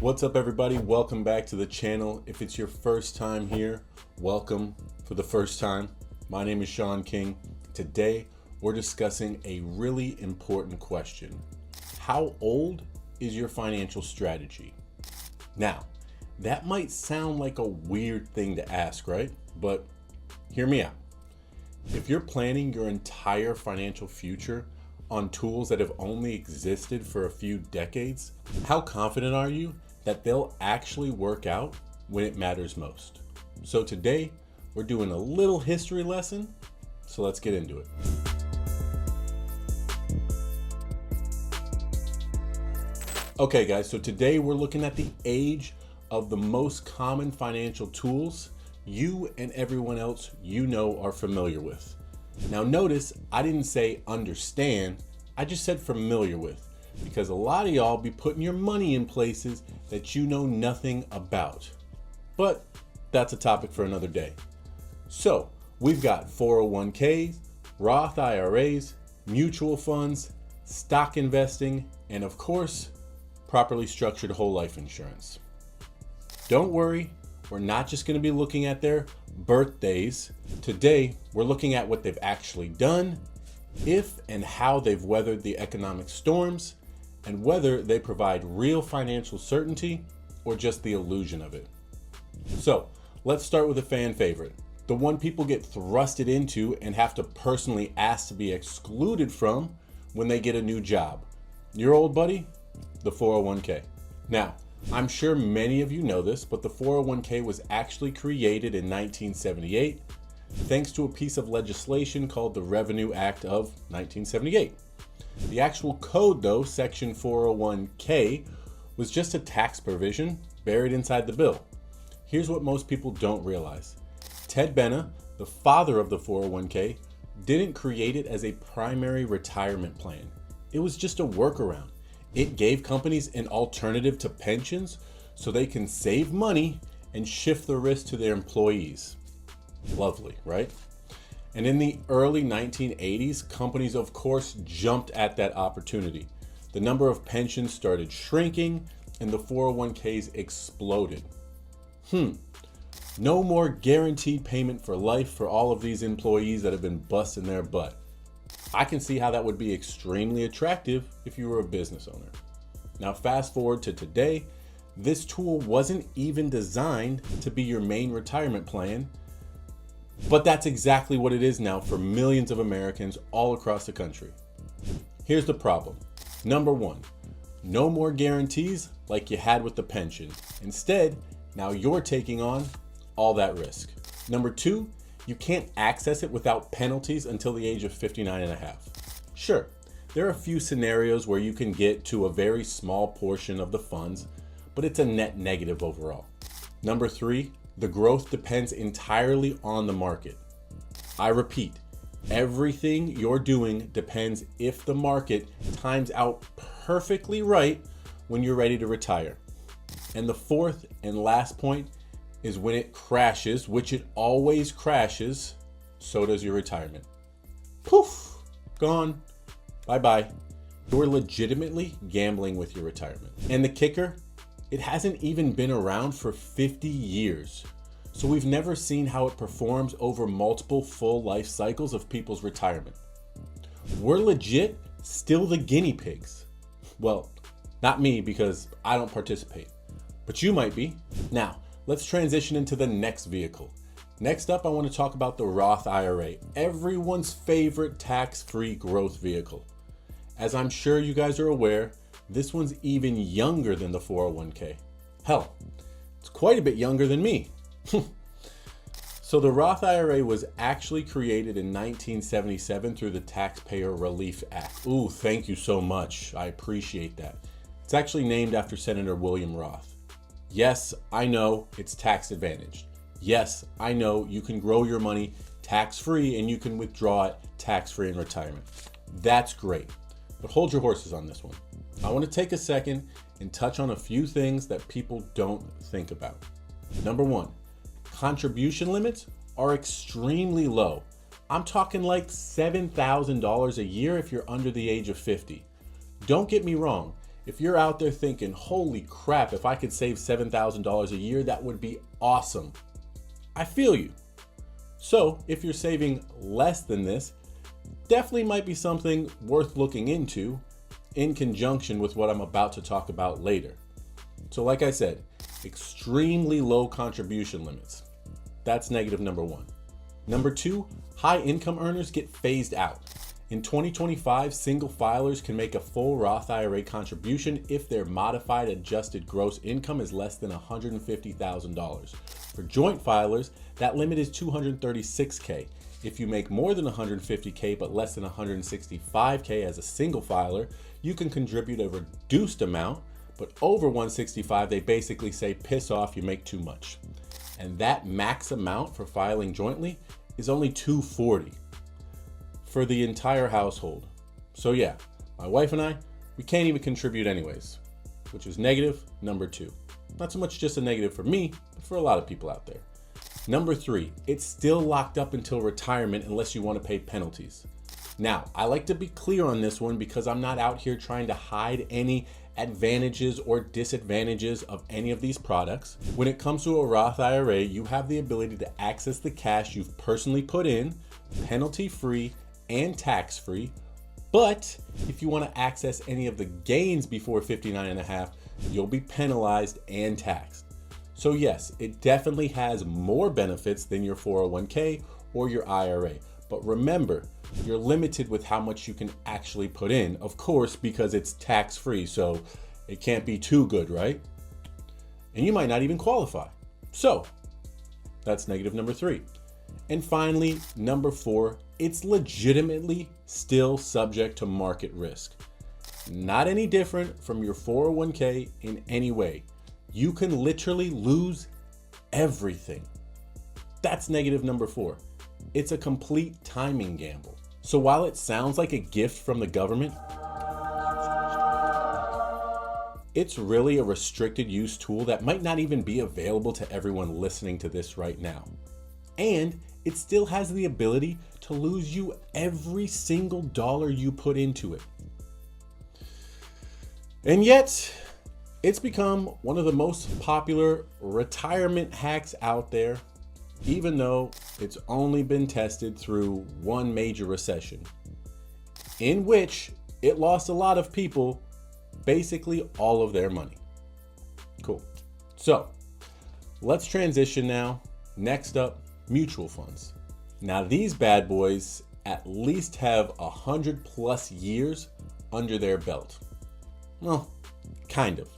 What's up, everybody? Welcome back to the channel. If it's your first time here, welcome for the first time. My name is Shawn King. Today, we're discussing a really important question. How old is your financial strategy? Now, that might sound like a weird thing to ask, right? But hear me out. If you're planning your entire financial future on tools that have only existed for a few decades, how confident are you that they'll actually work out when it matters most? So today, we're doing a little history lesson, so let's get into it. Okay guys, so today we're looking at the age of the most common financial tools you and everyone else you know are familiar with. Now notice, I didn't say understand, I just said familiar with, because a lot of y'all be putting your money in places that you know nothing about. But that's a topic for another day. So we've got 401ks, Roth IRAs, mutual funds, stock investing, and of course, properly structured whole life insurance. Don't worry, we're not just going to be looking at their birthdays. Today, we're looking at what they've actually done, if and how they've weathered the economic storms, and whether they provide real financial certainty or just the illusion of it. So let's start with a fan favorite, the one people get thrusted into and have to personally ask to be excluded from when they get a new job. Your old buddy, the 401k. Now, I'm sure many of you know this, but the 401k was actually created in 1978 thanks to a piece of legislation called the Revenue Act of 1978. The actual code, though, Section 401k, was just a tax provision buried inside the bill. Here's what most people don't realize. Ted Benna, the father of the 401k, didn't create it as a primary retirement plan. It was just a workaround. It gave companies an alternative to pensions so they can save money and shift the risk to their employees. Lovely, right? And in the early 1980s, companies of course jumped at that opportunity. The number of pensions started shrinking and the 401ks exploded. No more guaranteed payment for life for all of these employees that have been busting their butt. I can see how that would be extremely attractive if you were a business owner. Now fast forward to today, this tool wasn't even designed to be your main retirement plan, but that's exactly what it is now for millions of Americans all across the country. Here's the problem. Number one, no more guarantees like you had with the pension. Instead, now you're taking on all that risk. Number two, you can't access it without penalties until the age of 59 and a half. Sure, there are a few scenarios where you can get to a very small portion of the funds, but it's a net negative overall. Number three, the growth depends entirely on the market. I repeat, everything you're doing depends if the market times out perfectly right when you're ready to retire. And the fourth and last point is when it crashes, which it always crashes, so does your retirement. Poof, gone, bye-bye. You're legitimately gambling with your retirement. And the kicker, it hasn't even been around for 50 years. So we've never seen how it performs over multiple full life cycles of people's retirement. We're legit still the guinea pigs. Well, not me because I don't participate, but you might be. Now, let's transition into the next vehicle. Next up, I want to talk about the Roth IRA, everyone's favorite tax-free growth vehicle. As I'm sure you guys are aware, this one's even younger than the 401k. Hell, it's quite a bit younger than me. So the Roth IRA was actually created in 1977 through the Taxpayer Relief Act. Ooh, thank you so much. I appreciate that. It's actually named after Senator William Roth. Yes, I know it's tax advantaged. Yes, I know you can grow your money tax-free and you can withdraw it tax-free in retirement. That's great, but hold your horses on this one. I want to take a second and touch on a few things that people don't think about. Number one, contribution limits are extremely low. I'm talking like $7,000 a year if you're under the age of 50. Don't get me wrong, If you're out there thinking, holy crap, if I could save $7,000 a year, that would be awesome. I feel you. So if you're saving less than this, definitely might be something worth looking into in conjunction with what I'm about to talk about later. So like I said, extremely low contribution limits. That's negative number one. Number two, high income earners get phased out. In 2025, single filers can make a full Roth IRA contribution if their modified adjusted gross income is less than $150,000. For joint filers, that limit is $236K. If you make more than $150K but less than $165K as a single filer, you can contribute a reduced amount, but over $165, they basically say, piss off, you make too much. And that max amount for filing jointly is only $240 for the entire household. So yeah, my wife and I, we can't even contribute anyways, which is negative number two. Not so much just a negative for me, but for a lot of people out there. Number three, it's still locked up until retirement unless you want to pay penalties. Now, I like to be clear on this one because I'm not out here trying to hide any advantages or disadvantages of any of these products. When it comes to a Roth IRA, you have the ability to access the cash you've personally put in, penalty-free and tax-free. But if you want to access any of the gains before 59 and a half, you'll be penalized and taxed. So yes, it definitely has more benefits than your 401k or your IRA. But remember, you're limited with how much you can actually put in, of course, because it's tax-free, so it can't be too good, right? And you might not even qualify. So that's negative number three. And finally, number four, it's legitimately still subject to market risk. Not any different from your 401k in any way. You can literally lose everything. That's negative number four. It's a complete timing gamble. So while it sounds like a gift from the government, it's really a restricted use tool that might not even be available to everyone listening to this right now. And it still has the ability to lose you every single dollar you put into it. And yet, it's become one of the most popular retirement hacks out there, even though it's only been tested through one major recession, in which it lost a lot of people basically all of their money. Cool. So let's transition now. Next up, mutual funds. Now these bad boys at least have 100+ years under their belt. Well, kind of.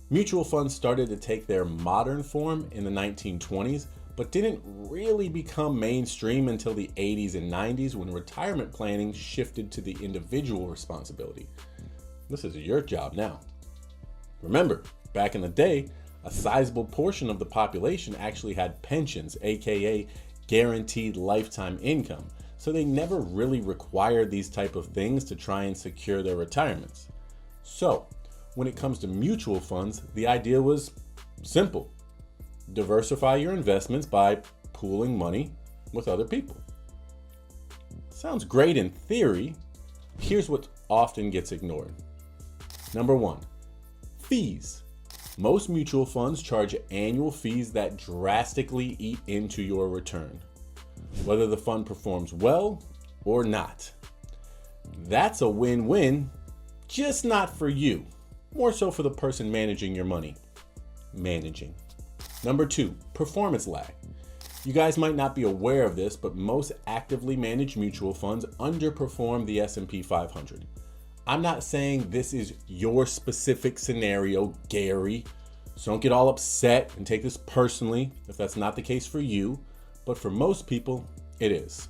Mutual funds started to take their modern form in the 1920s, but didn't really become mainstream until the 80s and 90s when retirement planning shifted to the individual responsibility. This is your job now. Remember, back in the day, a sizable portion of the population actually had pensions, aka guaranteed lifetime income, so they never really required these type of things to try and secure their retirements. So, when it comes to mutual funds, the idea was simple. Diversify your investments by pooling money with other people. Sounds great in theory. Here's what often gets ignored. Number one, fees. Most mutual funds charge annual fees that drastically eat into your return, whether the fund performs well or not. That's a win-win, just not for you. More so for the person managing your money. Number two, performance lag. You guys might not be aware of this, but most actively managed mutual funds underperform the S&P 500. I'm not saying this is your specific scenario, Gary, so don't get all upset and take this personally if that's not the case for you, but for most people, it is.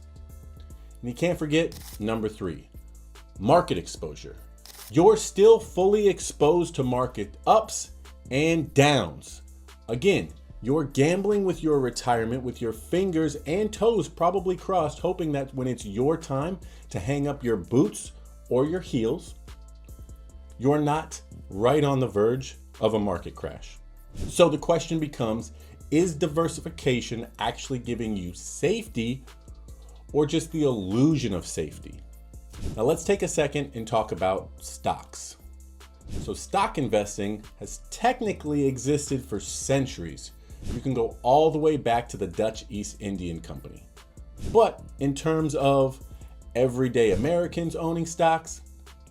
And you can't forget number three, market exposure. You're still fully exposed to market ups and downs. Again, you're gambling with your retirement with your fingers and toes probably crossed, hoping that when it's your time to hang up your boots or your heels, you're not right on the verge of a market crash. So the question becomes, is diversification actually giving you safety or just the illusion of safety? Now let's take a second and talk about stocks. So stock investing has technically existed for centuries. You can go all the way back to the Dutch East Indian Company. But in terms of everyday Americans owning stocks,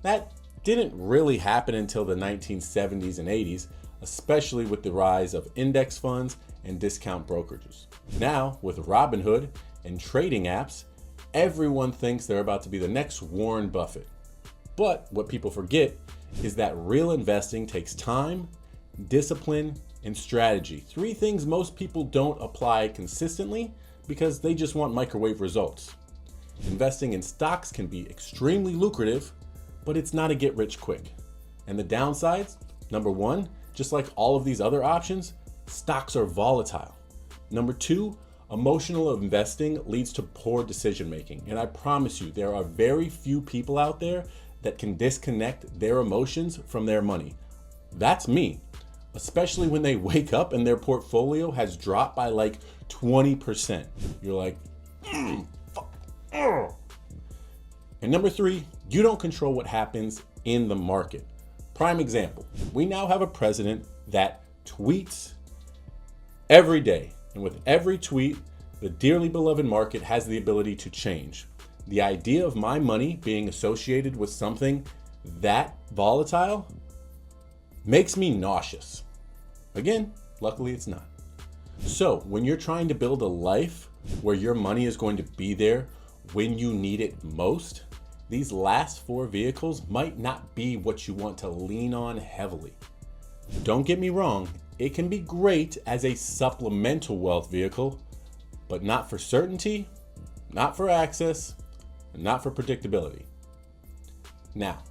that didn't really happen until the 1970s and 80s, especially with the rise of index funds and discount brokerages. Now, with Robinhood and trading apps, everyone thinks they're about to be the next Warren Buffett. But what people forget is that real investing takes time, discipline, and strategy. 3 things most people don't apply consistently because they just want microwave results. Investing in stocks can be extremely lucrative, but it's not a get rich quick. And the downsides, number 1, just like all of these other options, stocks are volatile. Number 2, emotional investing leads to poor decision making. And I promise you, there are very few people out there that can disconnect their emotions from their money. That's me, especially when they wake up and their portfolio has dropped by like 20%. You're like, fuck. And number 3, you don't control what happens in the market. Prime example, we now have a president that tweets every day. And with every tweet, the dearly beloved market has the ability to change. The idea of my money being associated with something that volatile makes me nauseous. Again, luckily it's not. So when you're trying to build a life where your money is going to be there when you need it most, these last 4 vehicles might not be what you want to lean on heavily. Don't get me wrong, it can be great as a supplemental wealth vehicle, but not for certainty, not for access, and not for predictability. Now,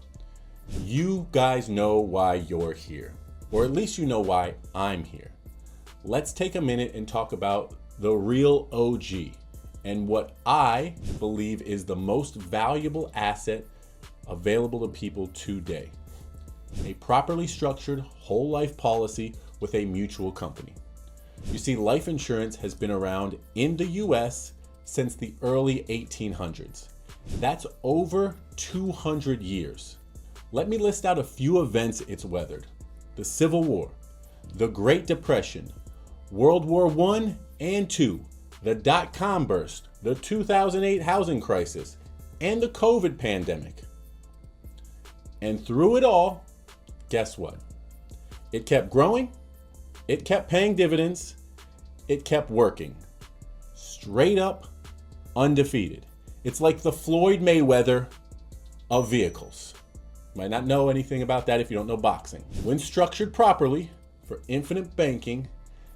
you guys know why you're here, or at least you know why I'm here. Let's take a minute and talk about the real OG and what I believe is the most valuable asset available to people today. A properly structured whole life policy with a mutual company. You see, life insurance has been around in the US since the early 1800s. That's over 200 years. Let me list out a few events it's weathered. The Civil War, the Great Depression, World War I and II, the dot-com burst, the 2008 housing crisis, and the COVID pandemic. And through it all, guess what? It kept growing, it kept paying dividends, it kept working. Straight up, undefeated. It's like the Floyd Mayweather of vehicles. You might not know anything about that if you don't know boxing. When structured properly for infinite banking,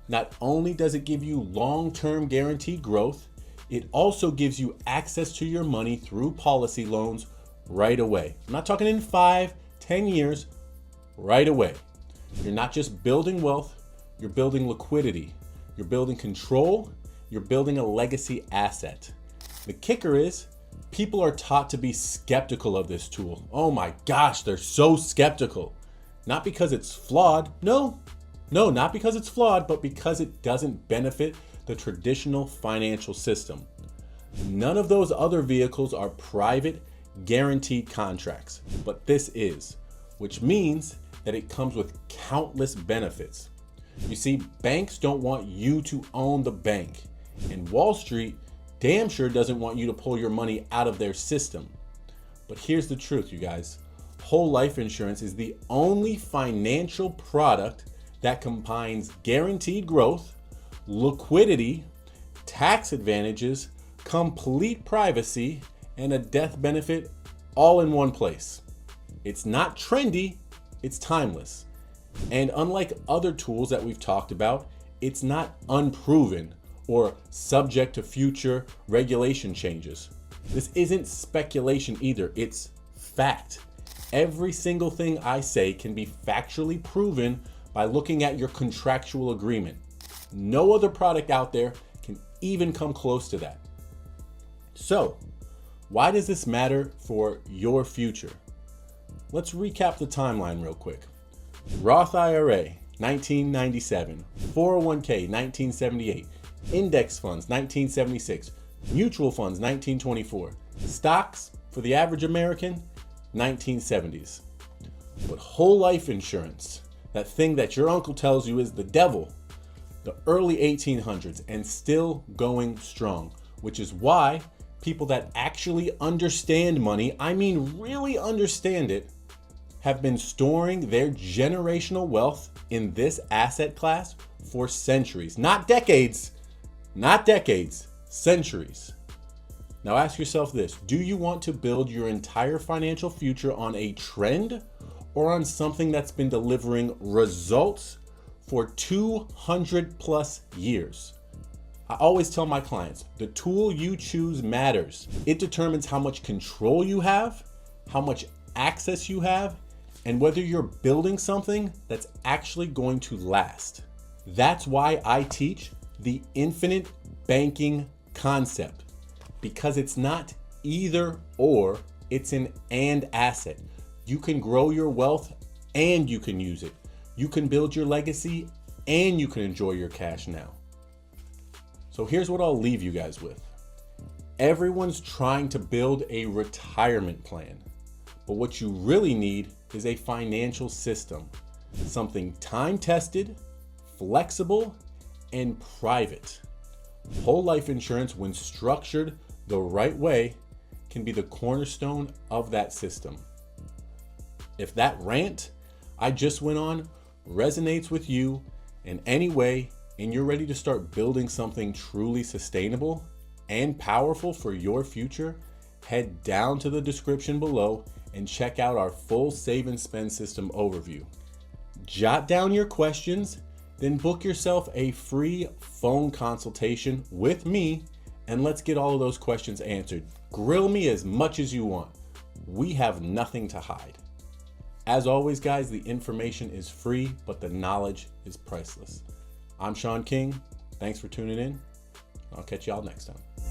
not only does it give you long-term guaranteed growth, it also gives you access to your money through policy loans right away. I'm not talking in 5, 10 years, right away. You're not just building wealth, you're building liquidity, you're building control, you're building a legacy asset. The kicker is, people are taught to be skeptical of this tool. Oh my gosh, they're so skeptical. Not because it's flawed. No, not because it's flawed, but because it doesn't benefit the traditional financial system. None of those other vehicles are private, guaranteed contracts, but this is, which means that it comes with countless benefits. You see, banks don't want you to own the bank, and Wall Street damn sure doesn't want you to pull your money out of their system. But here's the truth, you guys. Whole life insurance is the only financial product that combines guaranteed growth, liquidity, tax advantages, complete privacy, and a death benefit all in one place. It's not trendy, it's timeless. And unlike other tools that we've talked about, it's not unproven or subject to future regulation changes. This isn't speculation either, it's fact. Every single thing I say can be factually proven by looking at your contractual agreement. No other product out there can even come close to that. So, why does this matter for your future? Let's recap the timeline real quick. Roth IRA, 1997. 401k, 1978. Index funds, 1976. Mutual funds, 1924. Stocks, for the average American, 1970s. But whole life insurance, that thing that your uncle tells you is the devil, the early 1800s and still going strong, which is why people that actually understand money, I mean really understand it, have been storing their generational wealth in this asset class for centuries, not decades, centuries. Now ask yourself this: do you want to build your entire financial future on a trend or on something that's been delivering results for 200 plus years? I always tell my clients, the tool you choose matters. It determines how much control you have, how much access you have, and whether you're building something that's actually going to last. That's why I teach the infinite banking concept, because it's not either or, it's an and asset. You can grow your wealth and you can use it. You can build your legacy and you can enjoy your cash now. So here's what I'll leave you guys with. Everyone's trying to build a retirement plan, but what you really need is a financial system, something time-tested, flexible, and private. Whole life insurance, when structured the right way, can be the cornerstone of that system. If that rant I just went on resonates with you in any way, and you're ready to start building something truly sustainable and powerful for your future, head down to the description below and check out our full save and spend system overview. Jot down your questions, then book yourself a free phone consultation with me, and let's get all of those questions answered. Grill me as much as you want. We have nothing to hide. As always, guys, the information is free, but the knowledge is priceless. I'm Shawn King. Thanks for tuning in. I'll catch y'all next time.